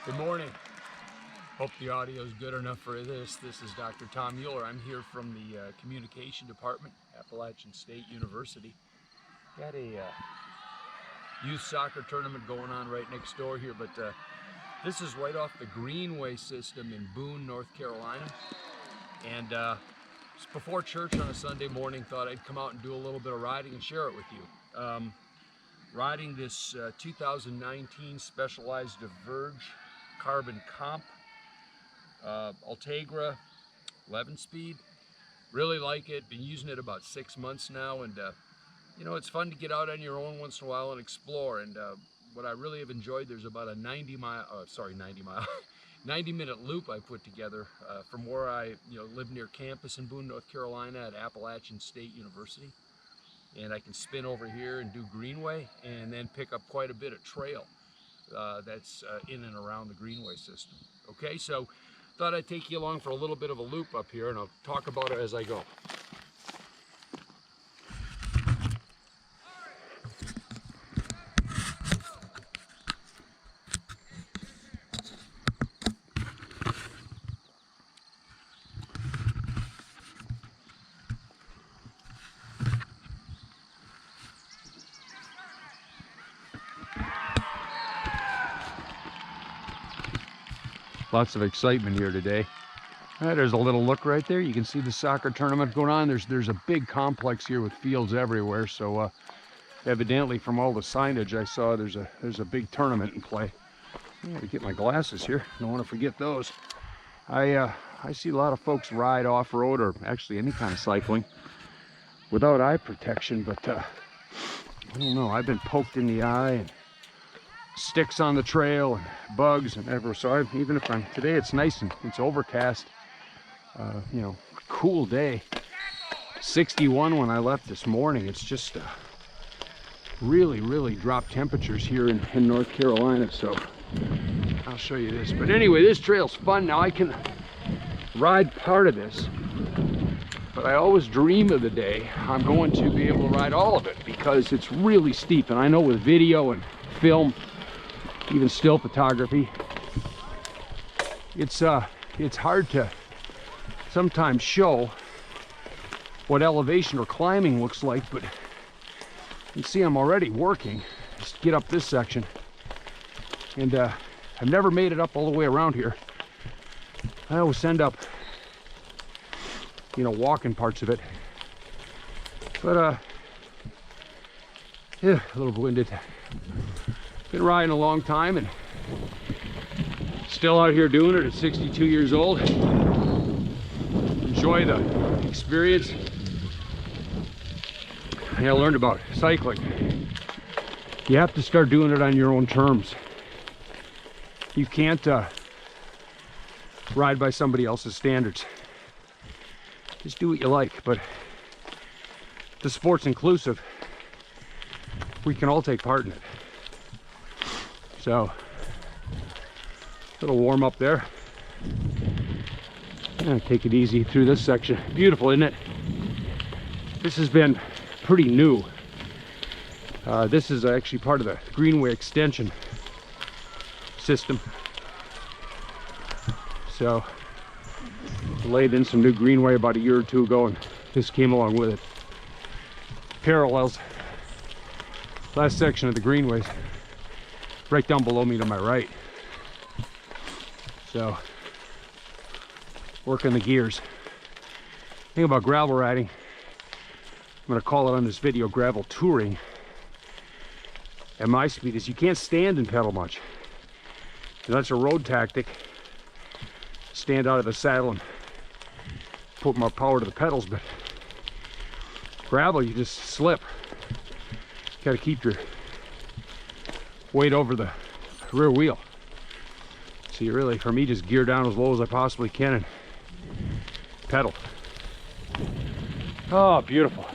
Good morning. Hope the audio is good enough for this. This is Dr. Tom Mueller. I'm here from the Communication Department, Appalachian State University. Got a youth soccer tournament going on right next door here, but this is right off the Greenway system in Boone, North Carolina. And it's before church on a Sunday morning. Thought I'd come out and do a little bit of riding and share it with you. Riding this 2019 Specialized Diverge Carbon Comp Ultegra 11-speed. Really like it. Been using it about 6 months now, and you know, it's fun to get out on your own once in a while and explore. And what I really have enjoyed, there's about a 90-minute loop I put together from where I live near campus in Boone, North Carolina at Appalachian State University. And I can spin over here and do greenway and then pick up quite a bit of trail that's in and around the greenway system. Okay, so thought I'd take you along for a little bit of a loop up here, and I'll talk about it as I go. Lots of excitement here today. There's a little look right there. You can see the soccer tournament going on. There's a big complex here with fields everywhere. So evidently, from all the signage I saw, there's a big tournament in play. I gotta get my glasses here. Don't want to forget those. I see a lot of folks ride off-road, or actually any kind of cycling, without eye protection. But I don't know. I've been poked in the eye and sticks on the trail and bugs and ever. So even if today it's nice and it's overcast, cool day, 61 when I left this morning. It's just really dropped temperatures here in North Carolina. So I'll show you this. But anyway, this trail's fun. Now I can ride part of this, but I always dream of the day I'm going to be able to ride all of it, because it's really steep. And I know with video and film, even still photography, it's hard to sometimes show what elevation or climbing looks like. But you can see I'm already working just to get up this section, and I've never made it up all the way around here. I always end up walking parts of it. But yeah, a little winded. Been riding a long time and still out here doing it at 62 years old. Enjoy the experience. I learned about cycling. You have to start doing it on your own terms. You can't ride by somebody else's standards. Just do what you like. But the sport's inclusive. We can all take part in it. So, a little warm up there. And take it easy through this section. Beautiful, isn't it? This has been pretty new. This is actually part of the Greenway extension system. So, laid in some new Greenway about a year or two ago, and this came along with it. Parallels last section of the Greenways, right down below me to my right. So, working the gears. Thing about gravel riding, I'm going to call it on this video gravel touring, at my speed, is you can't stand and pedal much. And that's a road tactic. Stand out of the saddle and put more power to the pedals, but gravel, you just slip. Got to keep your weight over the rear wheel. So you really, for me, just gear down as low as I possibly can and pedal. Oh, beautiful.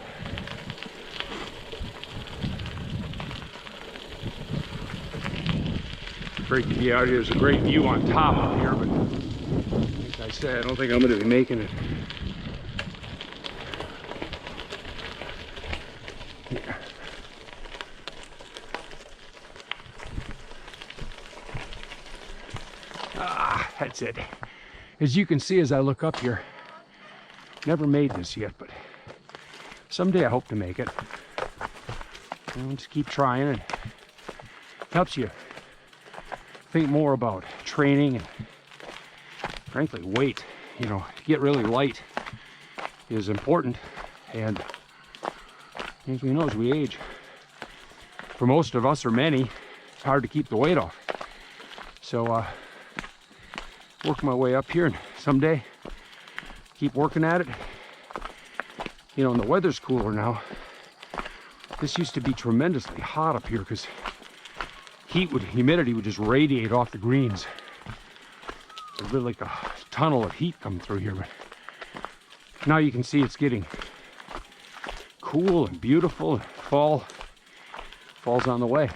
Great to be out here. There's a great view on top up here, but like I said, I don't think I'm going to be making it. That's it. As you can see as I look up here, never made this yet, but someday I hope to make it. And just keep trying. It helps you think more about training and frankly weight. You know, get really light is important, and as we know, as we age, for most of us or many, it's hard to keep the weight off. So work my way up here, and someday keep working at it. You know, and the weather's cooler now. This used to be tremendously hot up here because humidity would just radiate off the greens. There's really like a tunnel of heat coming through here, but now you can see it's getting cool and beautiful, and fall's on the way.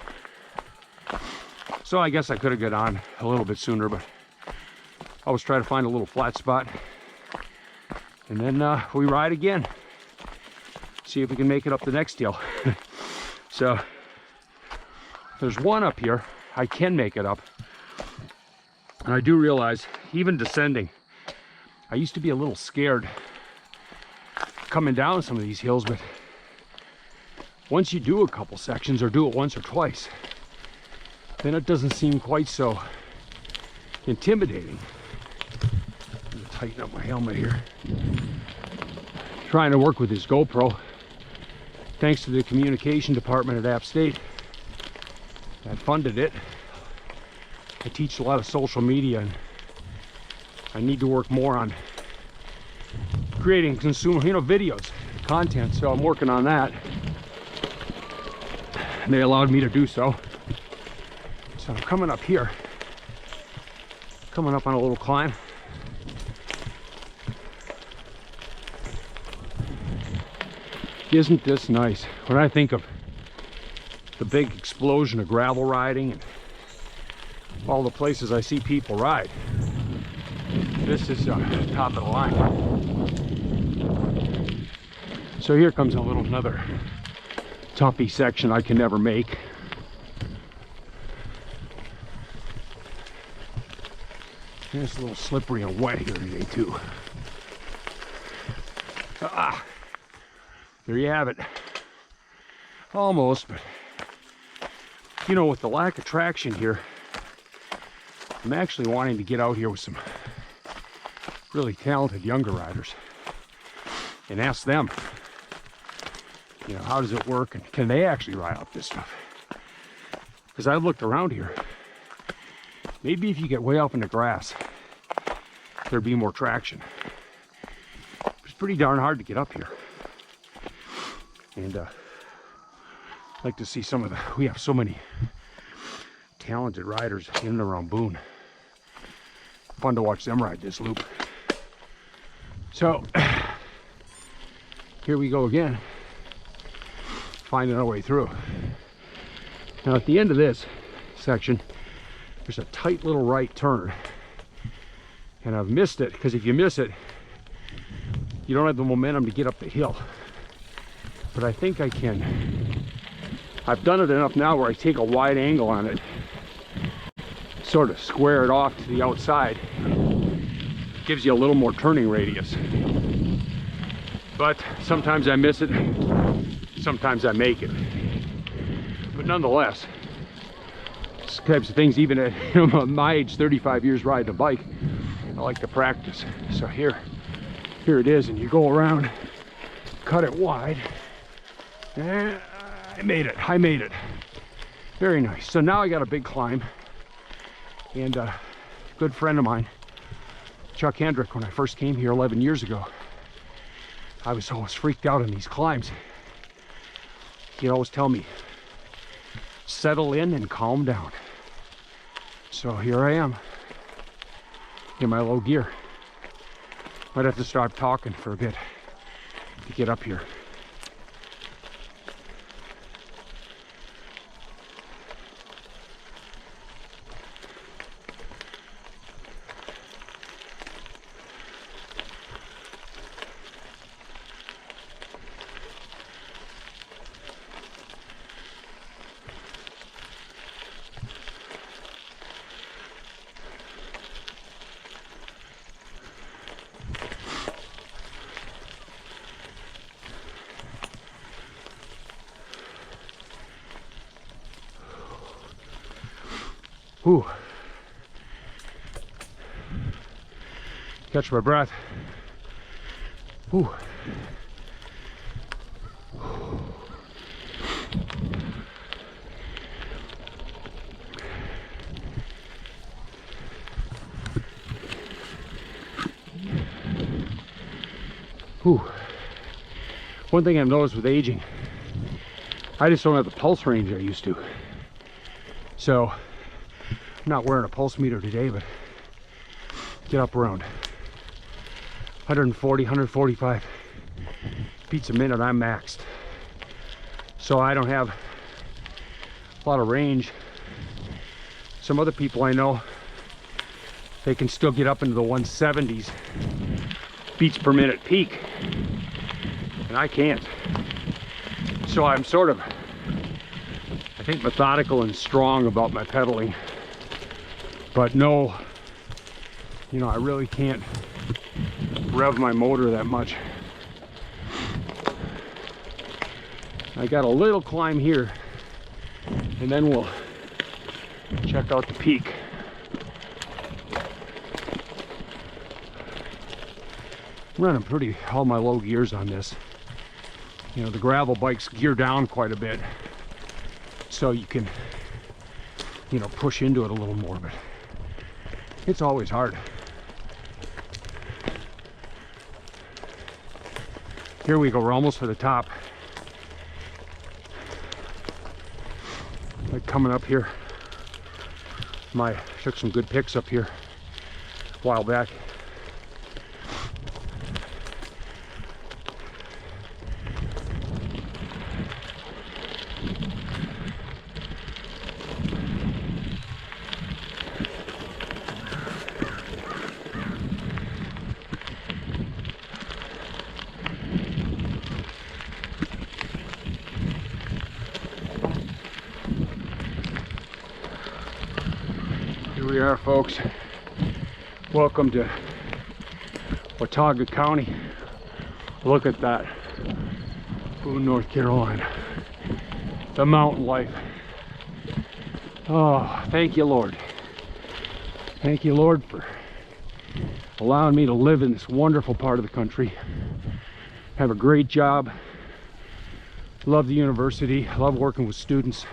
So I guess I could have got on a little bit sooner, but I always try to find a little flat spot, and then we ride again. See if we can make it up the next hill. So there's one up here, I can make it up. And I do realize, even descending, I used to be a little scared coming down some of these hills, but once you do a couple sections or do it once or twice, then it doesn't seem quite so intimidating. I'm gonna tighten up my helmet here. Trying to work with this GoPro, thanks to the communication department at App State that funded it. I teach a lot of social media, and I need to work more on creating consumer, videos, content. So I'm working on that, and they allowed me to do so. So I'm coming up here, coming up on a little climb. Isn't this nice? When I think of the big explosion of gravel riding and all the places I see people ride, this is top of the line. So here comes another toppy section I can never make. And it's a little slippery and wet here today too. There you have it. Almost, but you know, with the lack of traction here, I'm actually wanting to get out here with some really talented younger riders and ask them, you know, how does it work and can they actually ride up this stuff? Because I've looked around here. Maybe if you get way up in the grass, there'd be more traction. It's pretty darn hard to get up here. And I'd like to see some of we have so many talented riders in and around Boone. Fun to watch them ride this loop. So here we go again, finding our way through. Now at the end of this section, there's a tight little right turn, and I've missed it because if you miss it, you don't have the momentum to get up the hill. But I think I can. I've done it enough now where I take a wide angle on it, sort of square it off to the outside. Gives you a little more turning radius. But sometimes I miss it, sometimes I make it. But nonetheless, these types of things, even at my age, 35 years riding a bike, I like to practice. So here it is, and you go around, cut it wide. And I made it. Very nice. So now I got a big climb, and a good friend of mine, Chuck Hendrick, when I first came here 11 years ago, I was always freaked out on these climbs. He'd always tell me, settle in and calm down. So here I am in my low gear. Might have to start talking for a bit to get up here. Whew. Catch my breath. Whew. Whew. One thing I've noticed with aging, I just don't have the pulse range I used to. So I'm not wearing a pulse meter today, but get up around 140, 145 beats a minute. I'm maxed. So I don't have a lot of range. Some other people I know, they can still get up into the 170s beats per minute peak, and I can't. So I'm sort of, I think, methodical and strong about my pedaling, but no, you know, I really can't rev my motor that much. I got a little climb here, and then we'll check out the peak. I'm running all my low gears on this. You know, the gravel bikes gear down quite a bit, so you can, you know, push into it a little more, but it's always hard. Here we go, we're almost to the top. Like coming up here, took some good pics up here a while back. Here we are, folks. Welcome to Watauga County. Look at that. Boone, North Carolina. The mountain life. Oh, thank you, Lord. Thank you, Lord, for allowing me to live in this wonderful part of the country. Have a great job. Love the university. Love working with students.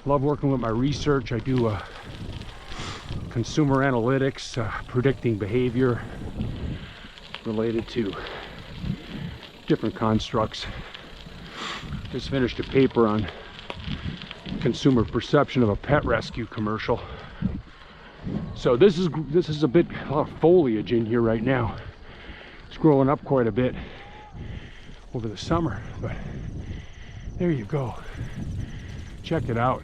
Love working with my research. I do consumer analytics, predicting behavior related to different constructs. Just finished a paper on consumer perception of a pet rescue commercial. So this is a lot of foliage in here right now. It's growing up quite a bit over the summer, but there you go. Check it out.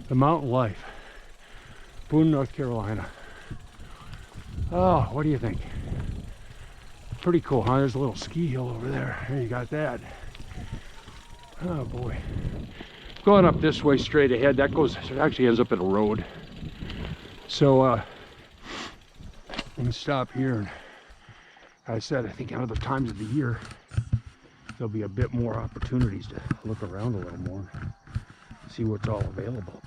The mountain life. Boone, North Carolina. Oh, what do you think? Pretty cool, huh? There's a little ski hill over there. There, you got that. Oh boy. Going up this way straight ahead, it actually ends up at a road. So I'm gonna stop here, and I said, I think out of the times of the year, there'll be a bit more opportunities to look around a little more, see what's all available.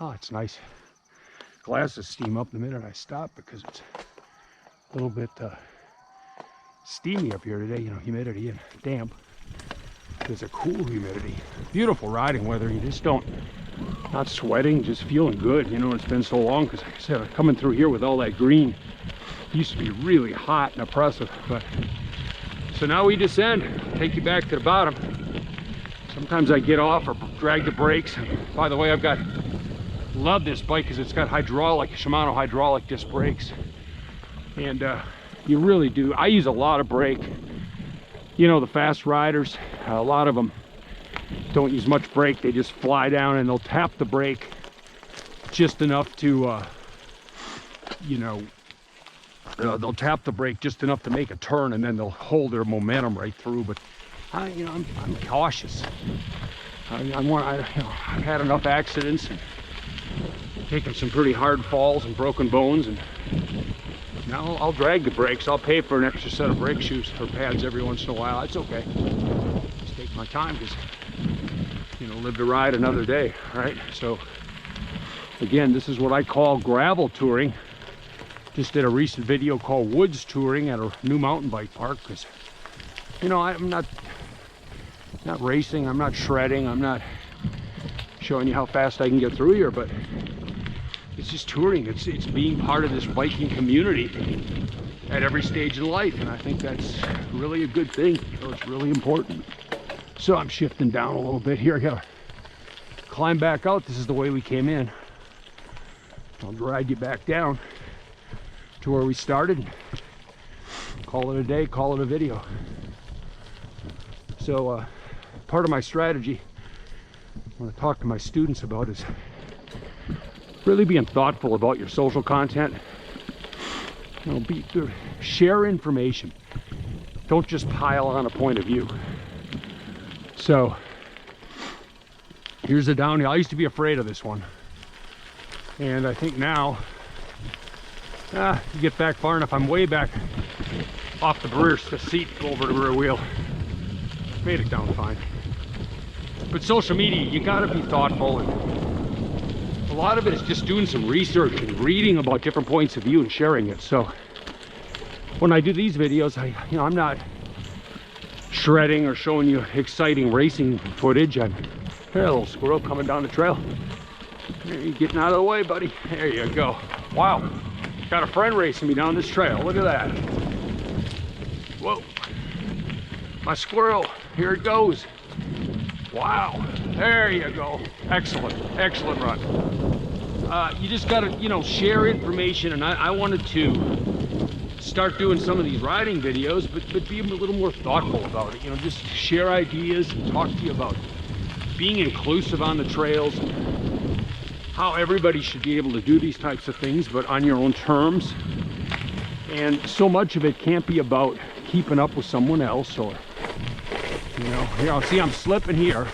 Oh, it's nice. Glasses steam up the minute I stop because it's a little bit steamy up here today, you know, humidity and damp. There's a cool humidity. Beautiful riding weather. You just not sweating, just feeling good. You know, it's been so long because, like I said, I'm coming through here with all that green. It used to be really hot and oppressive, but so now we descend, take you back to the bottom. Sometimes I get off or drag the brakes. By the way, love this bike because it's got Shimano hydraulic disc brakes, and you really do. I use a lot of brake. You know, the fast riders, a lot of them don't use much brake. They just fly down and they'll tap the brake just enough to, they'll tap the brake just enough to make a turn, and then they'll hold their momentum right through. But I'm cautious. I've had enough accidents and taken some pretty hard falls and broken bones, and now I'll drag the brakes. I'll pay for an extra set of brake shoes or pads every once in a while. It's okay. Just take my time because, you know, live to ride another day, right? So Again, this is what I call gravel touring. Just did a recent video called woods touring at a new mountain bike park, because, you know, I'm not racing, I'm not shredding, I'm not showing you how fast I can get through here, but it's just touring. It's being part of this biking community at every stage of life, and I think that's really a good thing. You know, it's really important. So I'm shifting down a little bit here. I gotta climb back out. This is the way we came in. I'll drag you back down to where we started. Call it a day, call it a video. So part of my strategy I want to talk to my students about is really being thoughtful about your social content. You know, share information. Don't just pile on a point of view. So here's a downhill. I used to be afraid of this one, and I think now you get back far enough, I'm way back off the seat, go over the rear wheel. Made it down fine. But social media, you gotta be thoughtful, and a lot of it is just doing some research and reading about different points of view and sharing it. So when I do these videos, I'm not shredding or showing you exciting racing footage. Hey, a little squirrel coming down the trail. There, you getting out of the way, buddy. There you go. Wow, got a friend racing me down this trail. Look at that. Whoa, my squirrel, here it goes. Wow, there you go. Excellent, excellent run. You just gotta, you know, share information, and I wanted to start doing some of these riding videos, but be a little more thoughtful about it. You know, just share ideas and talk to you about being inclusive on the trails, how everybody should be able to do these types of things, but on your own terms. And so much of it can't be about keeping up with someone else, or, you know, here, see, I'm slipping here,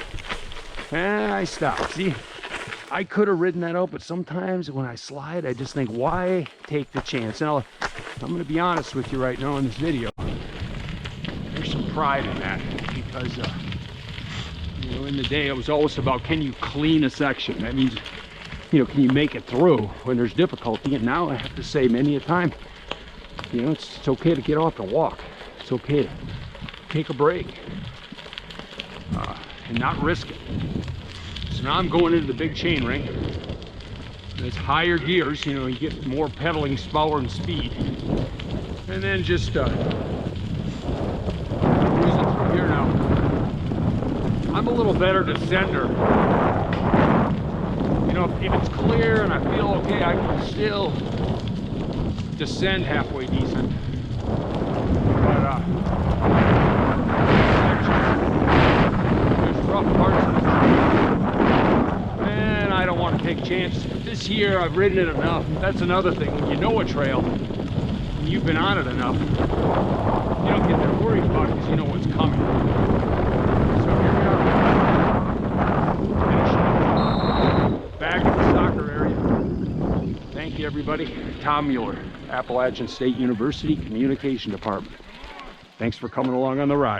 and I stopped. See, I could have ridden that out, but sometimes when I slide, I just think, why take the chance? And I'm going to be honest with you right now in this video. There's some pride in that, because, you know, in the day, it was always about, can you clean a section? That means, you know, can you make it through when there's difficulty? And now I have to say many a time, you know, it's okay to get off and walk. It's okay to take a break and not risk it. So now I'm going into the big chain ring. It's higher gears, you know, you get more pedaling power and speed. And then just cruising through here now. I'm a little better descender. You know, if it's clear and I feel okay, I can still descend halfway decent. But there's rough parts of it, and I don't want to take chances. But this year I've ridden it enough. That's another thing. When you know a trail and you've been on it enough, you don't get that worried about it because you know what's coming. So here we are. Finishing back at the soccer area. Thank you, everybody. Tom Mueller, Appalachian State University Communication Department. Thanks for coming along on the ride.